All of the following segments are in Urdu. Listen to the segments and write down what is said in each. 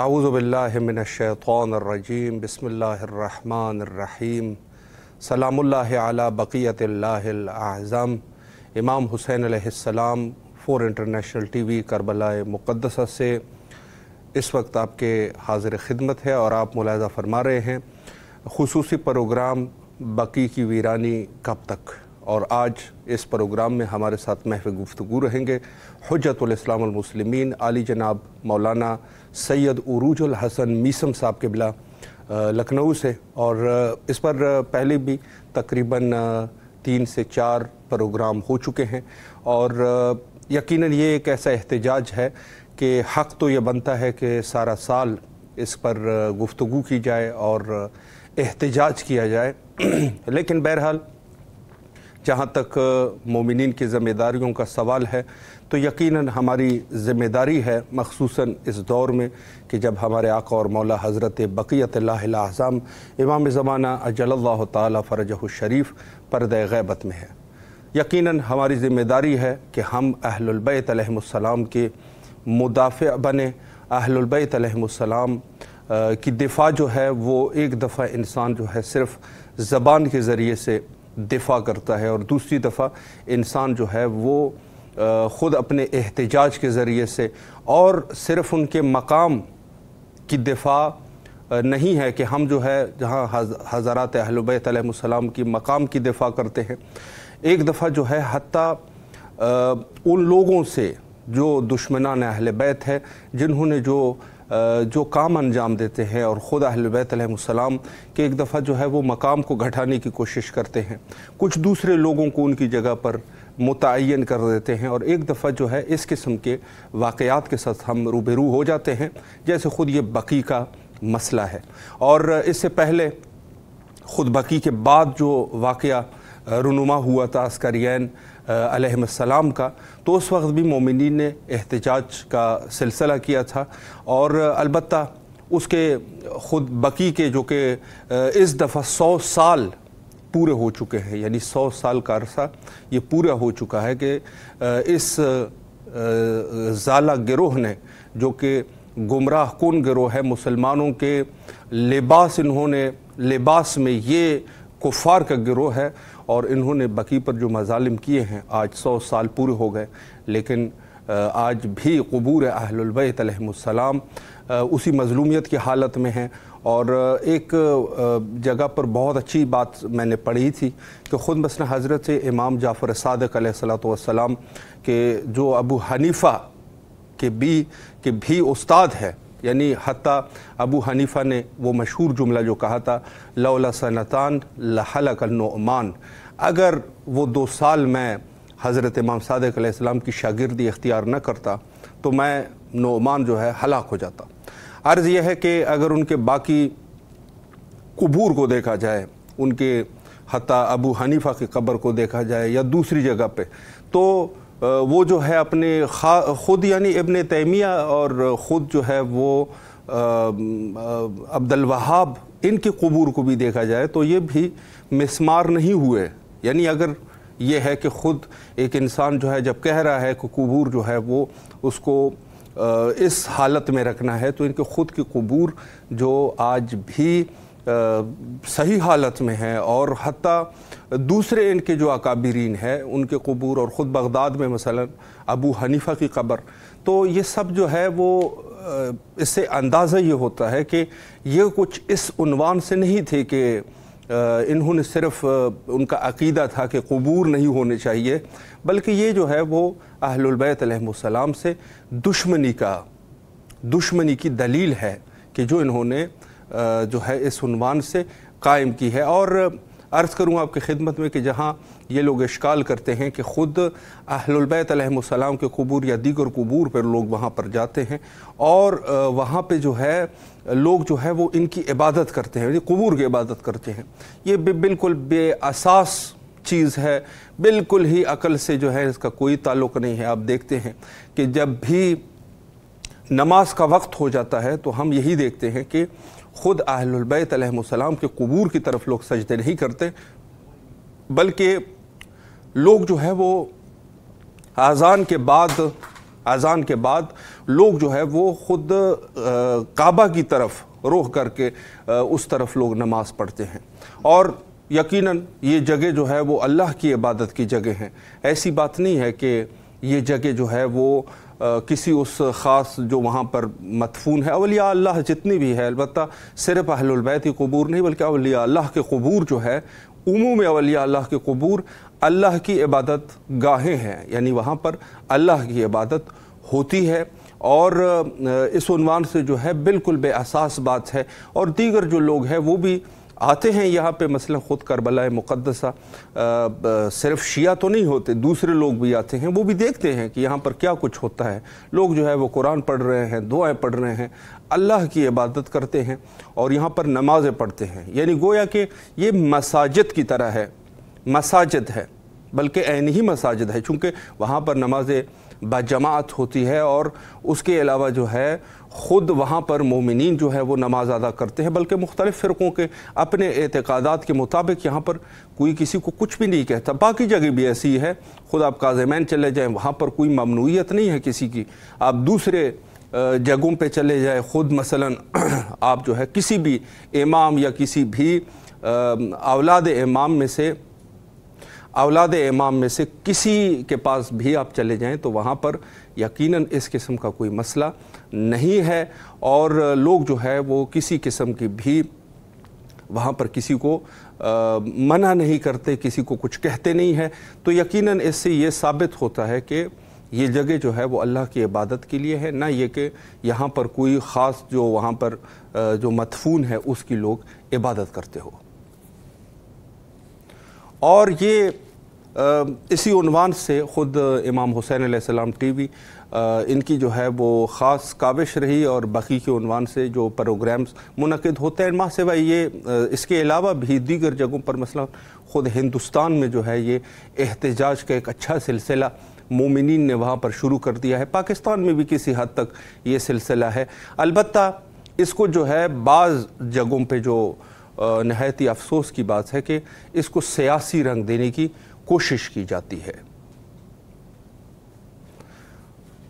اعوذ باللہ من الشیطان الرجیم بسم اللہ الرحمن الرحیم سلام اللہ علی بقیت اللہ الاعظم امام حسین علیہ السلام for international TV Karbala مقدسہ سے اس وقت آپ کے حاضر خدمت ہے اور آپ ملاحظہ فرما رہے ہیں خصوصی پروگرام بقی کی ویرانی کب تک، اور آج اس پروگرام میں ہمارے ساتھ محو گفتگو رہیں گے حجت الاسلام المسلمین عالی جناب مولانا سید عروج الحسن میثم صاحب قبلہ لکھنؤ سے، اور اس پر پہلے بھی تقریباً 3 سے 4 پروگرام ہو چکے ہیں، اور یقیناً یہ ایک ایسا احتجاج ہے کہ حق تو یہ بنتا ہے کہ سارا سال اس پر گفتگو کی جائے اور احتجاج کیا جائے، لیکن بہرحال جہاں تک مومنین کی ذمہ داریوں کا سوال ہے تو یقیناً ہماری ذمہ داری ہے، مخصوصاً اس دور میں کہ جب ہمارے آقا اور مولا حضرت بقیت اللہ الاعظم امام زمانہ اجل اللہ تعالی فرجہ الشریف پردہ غیبت میں ہے۔ یقیناً ہماری ذمہ داری ہے کہ ہم اہل البیت علیہم السلام کے مدافع بنیں۔ اہل البیت علیہم السلام کی دفاع جو ہے وہ ایک دفعہ انسان جو ہے صرف زبان کے ذریعے سے دفاع کرتا ہے، اور دوسری دفعہ انسان جو ہے وہ خود اپنے احتجاج کے ذریعے سے، اور صرف ان کے مقام کی دفاع نہیں ہے کہ ہم جو ہے جہاں حضرات اہل بیت علیہ السلام کی مقام کی دفاع کرتے ہیں، ایک دفعہ جو ہے حتیٰ ان لوگوں سے جو دشمنان اہل بیت ہے، جنہوں نے جو کام انجام دیتے ہیں اور خود اہل بیت علیہ السلام کہ ایک دفعہ جو ہے وہ مقام کو گھٹانے کی کوشش کرتے ہیں، کچھ دوسرے لوگوں کو ان کی جگہ پر متعین کر دیتے ہیں، اور ایک دفعہ جو ہے اس قسم کے واقعات کے ساتھ ہم روبرو ہو جاتے ہیں، جیسے خود یہ بقی کا مسئلہ ہے۔ اور اس سے پہلے خود بقی کے بعد جو واقعہ رونما ہوا تھا عسکریین علیہ السلام کا، تو اس وقت بھی مومنین نے احتجاج کا سلسلہ کیا تھا، اور البتہ اس کے خود بقی کے جو کہ اس دفعہ 100 سال پورے ہو چکے ہیں، یعنی 100 سال کا عرصہ یہ پورا ہو چکا ہے کہ اس زالہ گروہ نے، جو کہ گمراہ کن گروہ ہے، مسلمانوں کے لباس میں یہ کفار کا گروہ ہے، اور انہوں نے بقی پر جو مظالم کیے ہیں آج 100 سال پورے ہو گئے، لیکن آج بھی قبور اہل البیت علیہم السلام اسی مظلومیت کی حالت میں ہیں۔ اور ایک جگہ پر بہت اچھی بات میں نے پڑھی تھی کہ خود مثلا حضرت امام جعفر صادق علیہ السلام کہ جو ابو حنیفہ کے بھی استاد ہے، یعنی حتیٰ ابو حنیفہ نے وہ مشہور جملہ جو کہا تھا لولا سنتان لحلق النعمان، اگر وہ 2 سال میں حضرت امام صادق علیہ السلام کی شاگردی اختیار نہ کرتا تو میں نعمان جو ہے ہلاک ہو جاتا۔ عرض یہ ہے کہ اگر ان کے باقی قبور کو دیکھا جائے، ان کے حتیٰ ابو حنیفہ کی قبر کو دیکھا جائے یا دوسری جگہ پہ، تو وہ جو ہے اپنے خود یعنی ابن تیمیہ اور خود جو ہے وہ عبد الوہاب، ان کی قبور کو بھی دیکھا جائے تو یہ بھی مسمار نہیں ہوئے۔ یعنی اگر یہ ہے کہ خود ایک انسان جو ہے جب کہہ رہا ہے کہ قبور جو ہے وہ اس کو اس حالت میں رکھنا ہے، تو ان کے خود کی قبور جو آج بھی صحیح حالت میں ہیں، اور حتیٰ دوسرے ان کے جو اکابرین ہیں ان کے قبور، اور خود بغداد میں مثلا ابو حنیفہ کی قبر، تو یہ سب جو ہے وہ اس سے اندازہ یہ ہوتا ہے کہ یہ کچھ اس عنوان سے نہیں تھے کہ انہوں نے صرف ان کا عقیدہ تھا کہ قبور نہیں ہونے چاہیے، بلکہ یہ جو ہے وہ اہل البیت علیہم السلام سے دشمنی کی دلیل ہے کہ جو انہوں نے جو ہے اس عنوان سے قائم کی ہے۔ اور عرض کروں آپ کی خدمت میں کہ جہاں یہ لوگ اشکال کرتے ہیں کہ خود اہل البیت علیہم السلام کے قبور یا دیگر قبور پر لوگ وہاں پر جاتے ہیں، اور وہاں پہ جو ہے لوگ جو ہے وہ ان کی عبادت کرتے ہیں، قبور کی عبادت کرتے ہیں، یہ بالکل بے اساس چیز ہے، بالکل ہی عقل سے جو ہے اس کا کوئی تعلق نہیں ہے۔ آپ دیکھتے ہیں کہ جب بھی نماز کا وقت ہو جاتا ہے تو ہم یہی دیکھتے ہیں کہ خود اہل البیت علیہم السلام کے قبور کی طرف لوگ سجدے نہیں کرتے، بلکہ لوگ جو ہے وہ اذان کے بعد اذان کے بعد لوگ جو ہے وہ خود کعبہ کی طرف رخ کر کے اس طرف لوگ نماز پڑھتے ہیں، اور یقیناً یہ جگہ جو ہے وہ اللہ کی عبادت کی جگہ ہیں۔ ایسی بات نہیں ہے کہ یہ جگہ جو ہے وہ کسی اس خاص جو وہاں پر مدفون ہے، اولیاء اللہ جتنی بھی ہے، البتہ صرف اہل البیت کی قبور نہیں بلکہ اولیاء اللہ کے قبور جو ہے، عموم اولیاء اللہ کے قبور اللہ کی عبادت گاہیں ہیں، یعنی وہاں پر اللہ کی عبادت ہوتی ہے، اور اس عنوان سے جو ہے بالکل بے اساس بات ہے۔ اور دیگر جو لوگ ہیں وہ بھی آتے ہیں یہاں پہ، مثلا خود کربلا مقدسہ، صرف شیعہ تو نہیں ہوتے، دوسرے لوگ بھی آتے ہیں، وہ بھی دیکھتے ہیں کہ یہاں پر کیا کچھ ہوتا ہے۔ لوگ جو ہے وہ قرآن پڑھ رہے ہیں، دعائیں پڑھ رہے ہیں، اللہ کی عبادت کرتے ہیں اور یہاں پر نمازیں پڑھتے ہیں، یعنی گویا کہ یہ مساجد کی طرح ہے، مساجد ہے، بلکہ عین ہی مساجد ہے، چونکہ وہاں پر نمازیں بجماعت ہوتی ہے، اور اس کے علاوہ جو ہے خود وہاں پر مومنین جو ہے وہ نماز ادا کرتے ہیں، بلکہ مختلف فرقوں کے اپنے اعتقادات کے مطابق یہاں پر کوئی کسی کو کچھ بھی نہیں کہتا۔ باقی جگہ بھی ایسی ہے، خود آپ کاظمین چلے جائیں، وہاں پر کوئی ممنوعیت نہیں ہے کسی کی۔ آپ دوسرے جگہوں پہ چلے جائیں، خود مثلا آپ جو ہے کسی بھی امام یا کسی بھی اولاد امام میں سے کسی کے پاس بھی آپ چلے جائیں تو وہاں پر یقیناً اس قسم کا کوئی مسئلہ نہیں ہے، اور لوگ جو ہے وہ کسی قسم کی بھی وہاں پر کسی کو منع نہیں کرتے، کسی کو کچھ کہتے نہیں ہیں۔ تو یقیناً اس سے یہ ثابت ہوتا ہے کہ یہ جگہ جو ہے وہ اللہ کی عبادت کے لیے ہے، نہ یہ کہ یہاں پر کوئی خاص جو وہاں پر جو مدفون ہے اس کی لوگ عبادت کرتے ہو۔ اور یہ اسی عنوان سے خود امام حسین علیہ السلام ٹی وی ان کی جو ہے وہ خاص کاوش رہی، اور باقی کے عنوان سے جو پروگرامز منعقد ہوتے ہیں، ماہ سوائے یہ اس کے علاوہ بھی دیگر جگہوں پر، مثلا خود ہندوستان میں جو ہے یہ احتجاج کا ایک اچھا سلسلہ مومنین نے وہاں پر شروع کر دیا ہے۔ پاکستان میں بھی کسی حد تک یہ سلسلہ ہے، البتہ اس کو جو ہے بعض جگہوں پہ جو نہایت ہی افسوس کی بات ہے کہ اس کو سیاسی رنگ دینے کی کوشش کی جاتی ہے،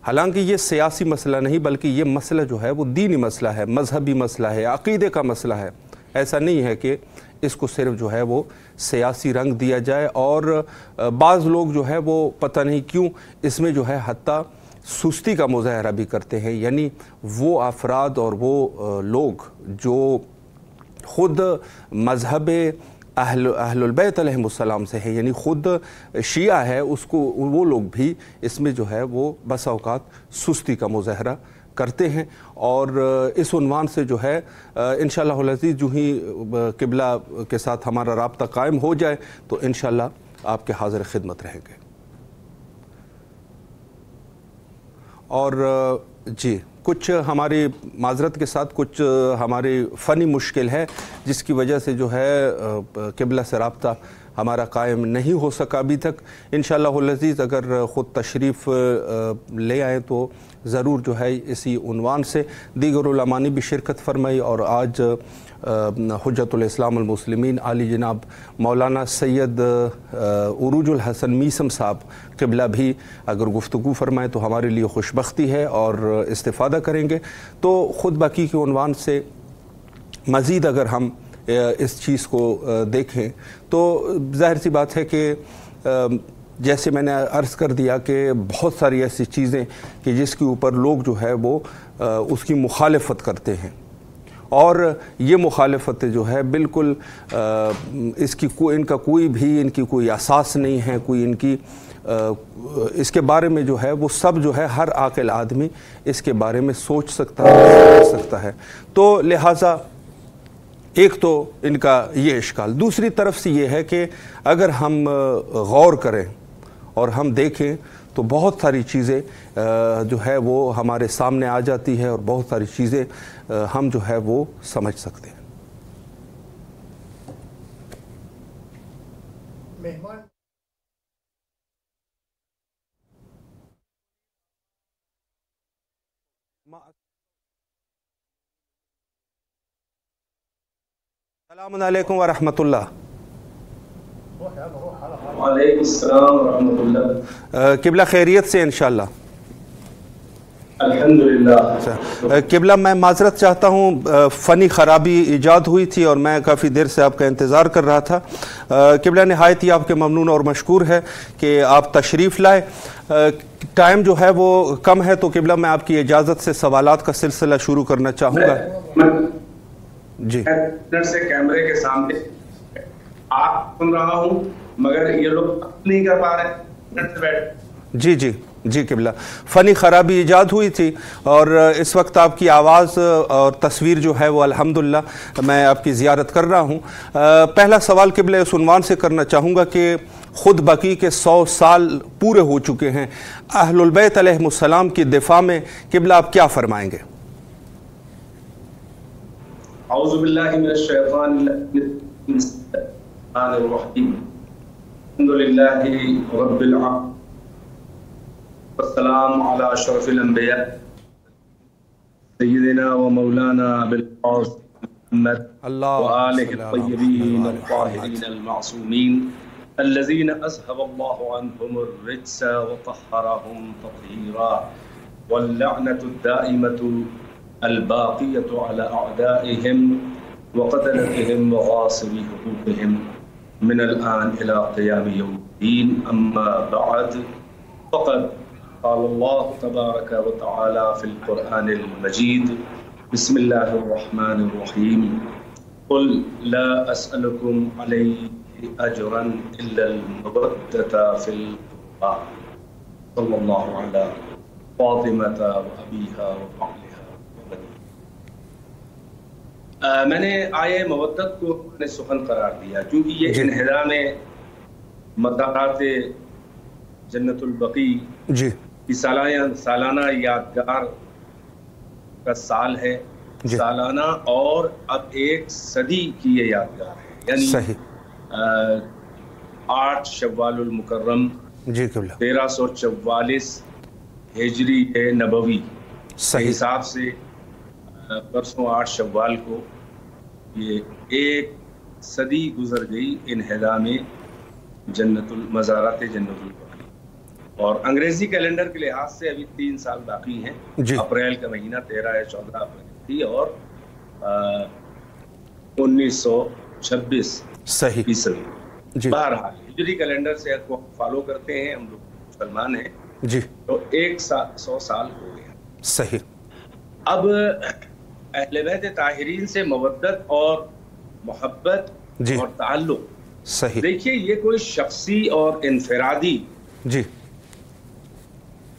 حالانکہ یہ سیاسی مسئلہ نہیں بلکہ یہ مسئلہ جو ہے وہ دینی مسئلہ ہے، مذہبی مسئلہ ہے، عقیدے کا مسئلہ ہے۔ ایسا نہیں ہے کہ اس کو صرف جو ہے وہ سیاسی رنگ دیا جائے، اور بعض لوگ جو ہے وہ پتہ نہیں کیوں اس میں جو ہے حتیٰ سستی کا مظاہرہ بھی کرتے ہیں، یعنی وہ افراد اور وہ لوگ جو خود مذہب اہل البیت علیہ السلام سے ہے، یعنی خود شیعہ ہے، اس کو وہ لوگ بھی اس میں جو ہے وہ بسا اوقات سستی کا مظاہرہ کرتے ہیں۔ اور اس عنوان سے جو ہے انشاءاللہ العزیز جو ہی قبلہ کے ساتھ ہمارا رابطہ قائم ہو جائے تو انشاءاللہ آپ کے حاضر خدمت رہیں گے۔ اور جی کچھ ہماری معذرت کے ساتھ کچھ ہماری فنی مشکل ہے جس کی وجہ سے جو ہے قبلہ سے رابطہ ہمارا قائم نہیں ہو سکا ابھی تک۔ انشاءاللہ العزیز اگر خود تشریف لے آئیں تو ضرور جو ہے اسی عنوان سے دیگر علماء نے بھی شرکت فرمائی، اور آج حجت الاسلام المسلمین عالی جناب مولانا سید عروج الحسن میثم صاحب قبلہ بھی اگر گفتگو فرمائے تو ہمارے لیے خوشبختی ہے اور استفادہ کریں گے۔ تو خود باقی کے عنوان سے مزید اگر ہم اس چیز کو دیکھیں تو ظاہر سی بات ہے کہ جیسے میں نے عرض کر دیا کہ بہت ساری ایسی چیزیں کہ جس کے اوپر لوگ جو ہے وہ اس کی مخالفت کرتے ہیں، اور یہ مخالفت جو ہے بالکل ان کا کوئی بھی ان کی کوئی اساس نہیں ہے، کوئی ان کی اس کے بارے میں جو ہے وہ سب جو ہے ہر عاقل آدمی اس کے بارے میں سوچ سکتا ہے، سمجھ سکتا ہے۔ تو لہٰذا ایک تو ان کا یہ اشکال، دوسری طرف سے یہ ہے کہ اگر ہم غور کریں اور ہم دیکھیں تو بہت ساری چیزیں جو ہے وہ ہمارے سامنے آ جاتی ہے، اور بہت ساری چیزیں ہم جو ہے وہ سمجھ سکتے ہیں۔ السلام علیکم ورحمۃ اللہ۔ وعلیکم السلام ورحمۃ اللہ۔ قبلہ خیریت سے انشاءاللہ؟ الحمدللہ۔ قبلہ میں معذرت چاہتا ہوں، فنی خرابی ایجاد ہوئی تھی اور میں کافی دیر سے آپ کا انتظار کر رہا تھا۔ قبلہ نہایت ہی آپ کے ممنون اور مشکور ہے کہ آپ تشریف لائے۔ ٹائم جو ہے وہ کم ہے تو قبلہ میں آپ کی اجازت سے سوالات کا سلسلہ شروع کرنا چاہوں گا۔ جی سے کیمرے کے سامنے آپ سن رہا ہوں مگر یہ لوگ نہیں کر پا رہے۔ جی جی جی قبلہ، فنی خرابی ایجاد ہوئی تھی اور اس وقت آپ کی آواز اور تصویر جو ہے وہ الحمدللہ میں آپ کی زیارت کر رہا ہوں۔ پہلا سوال قبلہ اس عنوان سے کرنا چاہوں گا کہ خود بقی کے 100 سال پورے ہو چکے ہیں، اہل البیت علیہ السلام کی دفاع میں قبلہ آپ کیا فرمائیں گے؟ اعوذ باللہ من الشیطان الرجیم، الحمدللہ رب العالمین والسلام علی اشرف الانبیاء سیدنا و مولانا بالقاسم محمد وآلہ الطیبین الطاہرین المعصومین الذین اذهب اللہ عنہم الرجس وطہرہم تطہیرا واللعنة الدائمة الباقیة على اعدائهم وقتلتهم وغاصبی حقوقهم من الآن الى قیام یوم الدین، اما بعد فقد قال اللہ تبارک و تعالی فی القرآن المجید بسم اللہ الرحمن الرحیم قل لا اسألکم علیہ اجرا الا المودة فی القربى صلی اللہ علی فاطمة و ابیہا و بعلہا و بنیہا۔ میں نے آیہ مودت کو اپنے سخن قرار دیا کیونکہ یہ انہدام مزارات جنت البقیع جی کی سالانہ یادگار کا سال ہے، سالانہ اور اب ایک صدی کی یہ یادگار ہے، یعنی 8 شوال المکرم 1344 ہجری نبوی کے حساب سے پرسوں 8 شوال کو یہ ایک صدی گزر گئی انہدام مزارات جنت البقیع، اور انگریزی کیلنڈر کے لحاظ سے ابھی 3 سال باقی ہیں۔ اپریل کا مہینہ 13 یا 14 اپریل تھی اور 1926 عیسوی۔ بہرحال ہجری کیلنڈر سے کو فالو کرتے ہیں ہم لوگ، مسلمان ہیں جی، تو 100 سال ہو گیا۔ صحیح۔ اب اہل بیت طاہرین سے مودت اور محبت اور تعلق، صحیح، دیکھیے یہ کوئی شخصی اور انفرادی جی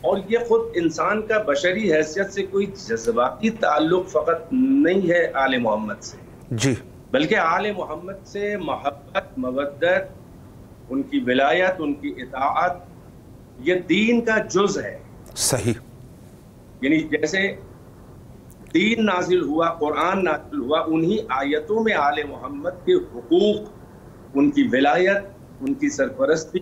اور یہ خود انسان کا بشری حیثیت سے کوئی جذباتی تعلق فقط نہیں ہے آل محمد سے، جی، بلکہ آل محمد سے محبت، مودت، ان کی ولایت، ان کی اطاعت یہ دین کا جز ہے۔ صحیح، یعنی جیسے دین نازل ہوا، قرآن نازل ہوا، انہی آیتوں میں آل محمد کے حقوق، ان کی ولایت، ان کی سرپرستی،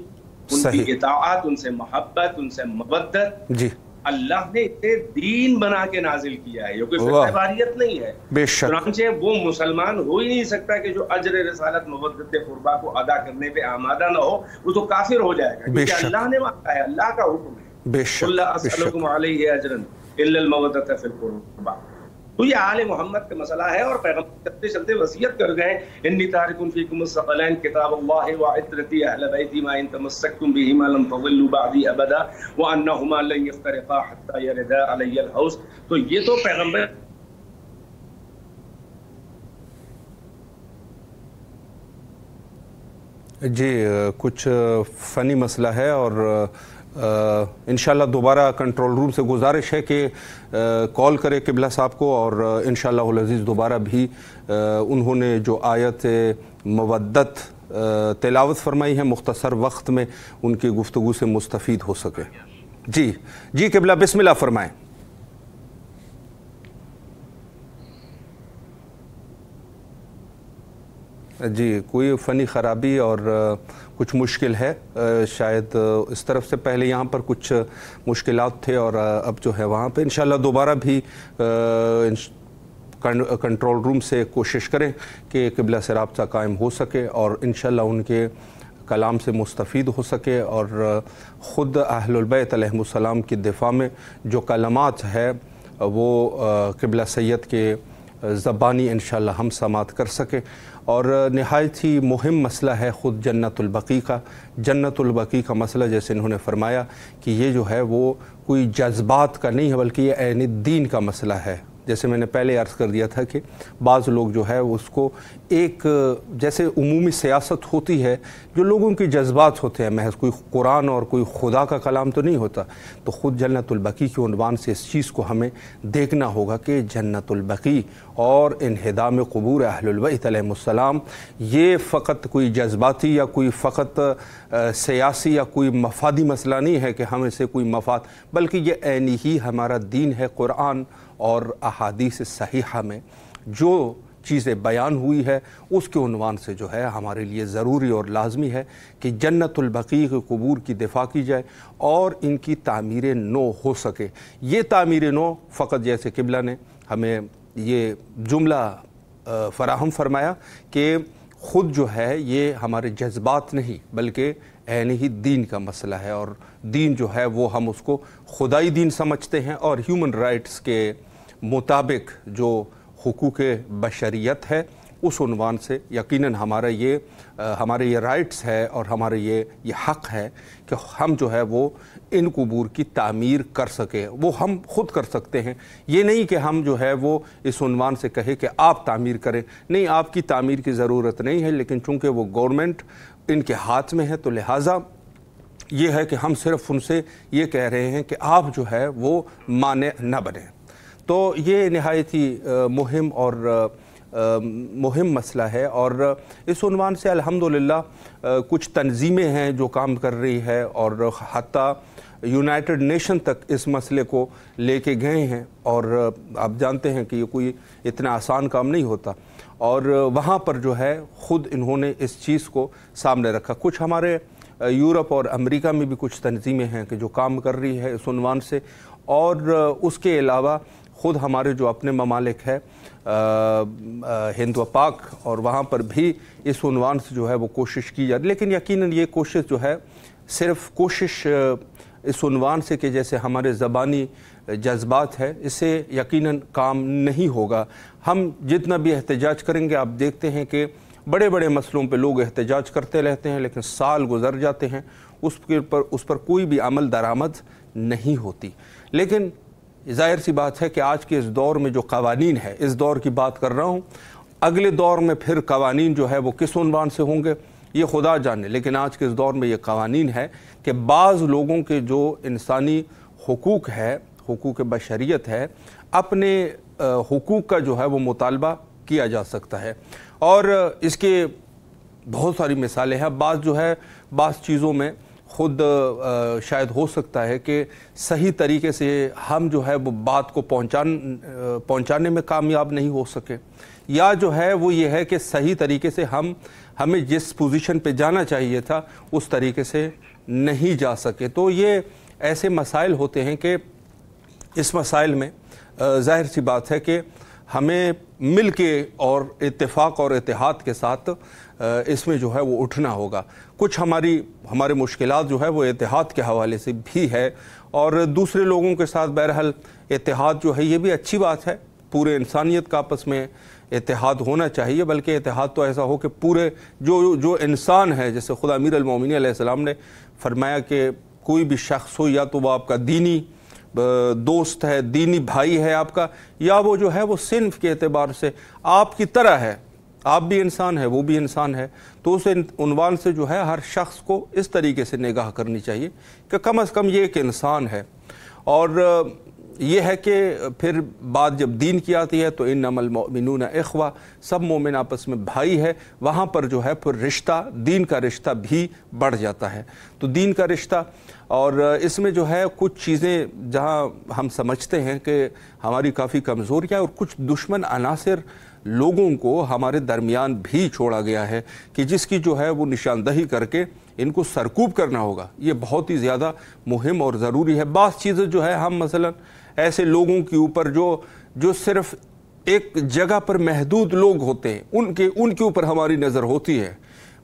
ان کی اطاعت، ان سے محبت، ان سے مودت، جی، اللہ نے اسے دین بنا کے نازل کیا ہے، یہ کوئی فقہ واریت نہیں ہے۔ بے شک، چنانچہ وہ مسلمان ہو ہی نہیں سکتا کہ جو اجر رسالت مودت قربا کو ادا کرنے پہ آمادہ نہ ہو، وہ تو کافر ہو جائے گا، کیونکہ اللہ نے مانگا ہے، اللہ کا حکم ہے۔ بے شک، قل لا اسألکم علیہ اجرا الا المودۃ فی القربى۔ تو یہ آل محمد کا مسئلہ ہے، اور پیغمبر چلتے چلتے وصیت کر گئے، انی تارک فیکم الثقلین کتاب اللہ وعترتی اہل بیتی ما ان تمسکتم بہما لن تضلوا بعدی ابدا وانہما لن یفترقا حتی یردا علی الحوض۔ تو یہ تو پیغمبر جی کچھ فنی مسئلہ ہے، اور انشاءاللہ دوبارہ کنٹرول روم سے گزارش ہے کہ کال کرے قبلہ صاحب کو، اور انشاءاللہ العزیز دوبارہ بھی انہوں نے جو آیت مودت تلاوت فرمائی ہے مختصر وقت میں ان کی گفتگو سے مستفید ہو سکے۔ جی جی قبلہ بسم اللہ فرمائیں۔ جی کوئی فنی خرابی اور کچھ مشکل ہے، شاید اس طرف سے پہلے یہاں پر کچھ مشکلات تھے اور اب جو ہے وہاں پہ انشاءاللہ دوبارہ بھی کنٹرول روم سے کوشش کریں کہ قبلہ سے رابطہ قائم ہو سکے اور انشاءاللہ ان کے کلام سے مستفید ہو سکے اور خود اہل البیت علیہم السلام کی دفاع میں جو کلمات ہے وہ قبلہ سید کے زبانی انشاءاللہ ہم سماعت کر سکیں۔ اور نہایت ہی مہم مسئلہ ہے خود جنت البقیع کا۔ جنت البقیع کا مسئلہ جیسے انہوں نے فرمایا کہ یہ جو ہے وہ کوئی جذبات کا نہیں ہے بلکہ یہ عین الدین کا مسئلہ ہے۔ جیسے میں نے پہلے عرض کر دیا تھا کہ بعض لوگ جو ہے اس کو ایک جیسے عمومی سیاست ہوتی ہے جو لوگوں کی جذبات ہوتے ہیں، محض کوئی قرآن اور کوئی خدا کا کلام تو نہیں ہوتا، تو خود جنت البقیع کے عنوان سے اس چیز کو ہمیں دیکھنا ہوگا کہ جنت البقیع اور انہدام قبور اہل البیت علیہم السلام یہ فقط کوئی جذباتی یا کوئی فقط سیاسی یا کوئی مفادی مسئلہ نہیں ہے کہ ہم اسے کوئی مفاد، بلکہ یہ عینی ہی ہمارا دین ہے۔ قرآن اور احادیث صحیحہ میں جو چیزیں بیان ہوئی ہے اس کے عنوان سے جو ہے ہمارے لیے ضروری اور لازمی ہے کہ جنت البقیع کے قبور کی دفاع کی جائے اور ان کی تعمیر نو ہو سکے۔ یہ تعمیر نو فقط جیسے قبلہ نے ہمیں یہ جملہ فراہم فرمایا کہ خود جو ہے یہ ہمارے جذبات نہیں بلکہ عین ہی دین کا مسئلہ ہے، اور دین جو ہے وہ ہم اس کو خدائی دین سمجھتے ہیں اور ہیومن رائٹس کے مطابق جو حقوق بشریت ہے اس عنوان سے یقیناً ہمارے یہ رائٹس ہے اور ہمارے یہ حق ہے کہ ہم جو ہے وہ ان قبور کی تعمیر کر سکے، وہ ہم خود کر سکتے ہیں۔ یہ نہیں کہ ہم جو ہے وہ اس عنوان سے کہے کہ آپ تعمیر کریں، نہیں، آپ کی تعمیر کی ضرورت نہیں ہے، لیکن چونکہ وہ گورنمنٹ ان کے ہاتھ میں ہے تو لہٰذا یہ ہے کہ ہم صرف ان سے یہ کہہ رہے ہیں کہ آپ جو ہے وہ مانع نہ بنیں۔ تو یہ نہایت ہی مہم مسئلہ ہے، اور اس عنوان سے الحمدللہ کچھ تنظیمیں ہیں جو کام کر رہی ہے اور حتیٰ یونائٹڈ نیشن تک اس مسئلے کو لے کے گئے ہیں، اور آپ جانتے ہیں کہ یہ کوئی اتنا آسان کام نہیں ہوتا، اور وہاں پر جو ہے خود انہوں نے اس چیز کو سامنے رکھا۔ کچھ ہمارے یورپ اور امریکہ میں بھی کچھ تنظیمیں ہیں کہ جو کام کر رہی ہے اس عنوان سے، اور اس کے علاوہ خود ہمارے جو اپنے ممالک ہے ہند و پاک، اور وہاں پر بھی اس عنوان سے جو ہے وہ کوشش کی جاتی، لیکن یقیناً یہ کوشش جو ہے صرف کوشش اس عنوان سے کہ جیسے ہمارے زبانی جذبات ہے، اس سے یقیناً کام نہیں ہوگا۔ ہم جتنا بھی احتجاج کریں گے، آپ دیکھتے ہیں کہ بڑے بڑے مسئلوں پہ لوگ احتجاج کرتے رہتے ہیں لیکن سال گزر جاتے ہیں، اس پر کوئی بھی عمل درآمد نہیں ہوتی۔ لیکن ظاہر سی بات ہے کہ آج کے اس دور میں جو قوانین ہے، اس دور کی بات کر رہا ہوں، اگلے دور میں پھر قوانین جو ہے وہ کس عنوان سے ہوں گے یہ خدا جانے، لیکن آج کے اس دور میں یہ قوانین ہے کہ بعض لوگوں کے جو انسانی حقوق ہے، حقوق بشریت ہے، اپنے حقوق کا جو ہے وہ مطالبہ کیا جا سکتا ہے، اور اس کے بہت ساری مثالیں ہیں۔ بعض چیزوں میں خود شاید ہو سکتا ہے کہ صحیح طریقے سے ہم جو ہے وہ بات کو پہنچانے میں کامیاب نہیں ہو سکے، یا جو ہے وہ یہ ہے کہ صحیح طریقے سے ہمیں جس پوزیشن پہ جانا چاہیے تھا اس طریقے سے نہیں جا سکے۔ تو یہ ایسے مسائل ہوتے ہیں کہ اس مسائل میں ظاہر سی بات ہے کہ ہمیں مل کے اور اتفاق اور اتحاد کے ساتھ اس میں جو ہے وہ اٹھنا ہوگا۔ کچھ ہمارے مشکلات جو ہے وہ اتحاد کے حوالے سے بھی ہے، اور دوسرے لوگوں کے ساتھ بہرحال اتحاد جو ہے یہ بھی اچھی بات ہے، پورے انسانیت کا آپس میں اتحاد ہونا چاہیے، بلکہ اتحاد تو ایسا ہو کہ پورے جو انسان ہے، جیسے خدا امیر المومنین علیہ السلام نے فرمایا کہ کوئی بھی شخص ہو، یا تو وہ آپ کا دینی دوست ہے، دینی بھائی ہے آپ کا، یا وہ جو ہے وہ صنف کے اعتبار سے آپ کی طرح ہے، آپ بھی انسان ہے، وہ بھی انسان ہے، تو اس عنوان سے جو ہے ہر شخص کو اس طریقے سے نگاہ کرنی چاہیے کہ کم از کم یہ ایک انسان ہے۔ اور یہ ہے کہ پھر بات جب دین کی آتی ہے تو انما المؤمنون اخوہ، سب مومن آپس میں بھائی ہے، وہاں پر جو ہے پھر رشتہ، دین کا رشتہ بھی بڑھ جاتا ہے۔ تو دین کا رشتہ، اور اس میں جو ہے کچھ چیزیں جہاں ہم سمجھتے ہیں کہ ہماری کافی کمزوریاں، اور کچھ دشمن عناصر لوگوں کو ہمارے درمیان بھی چھوڑا گیا ہے کہ جس کی جو ہے وہ نشاندہی کر کے ان کو سرکوب کرنا ہوگا۔ یہ بہت ہی زیادہ مہم اور ضروری ہے۔ بعض چیزیں جو ہے ہم مثلا ایسے لوگوں کے اوپر جو صرف ایک جگہ پر محدود لوگ ہوتے ہیں، ان کے اوپر ہماری نظر ہوتی ہے،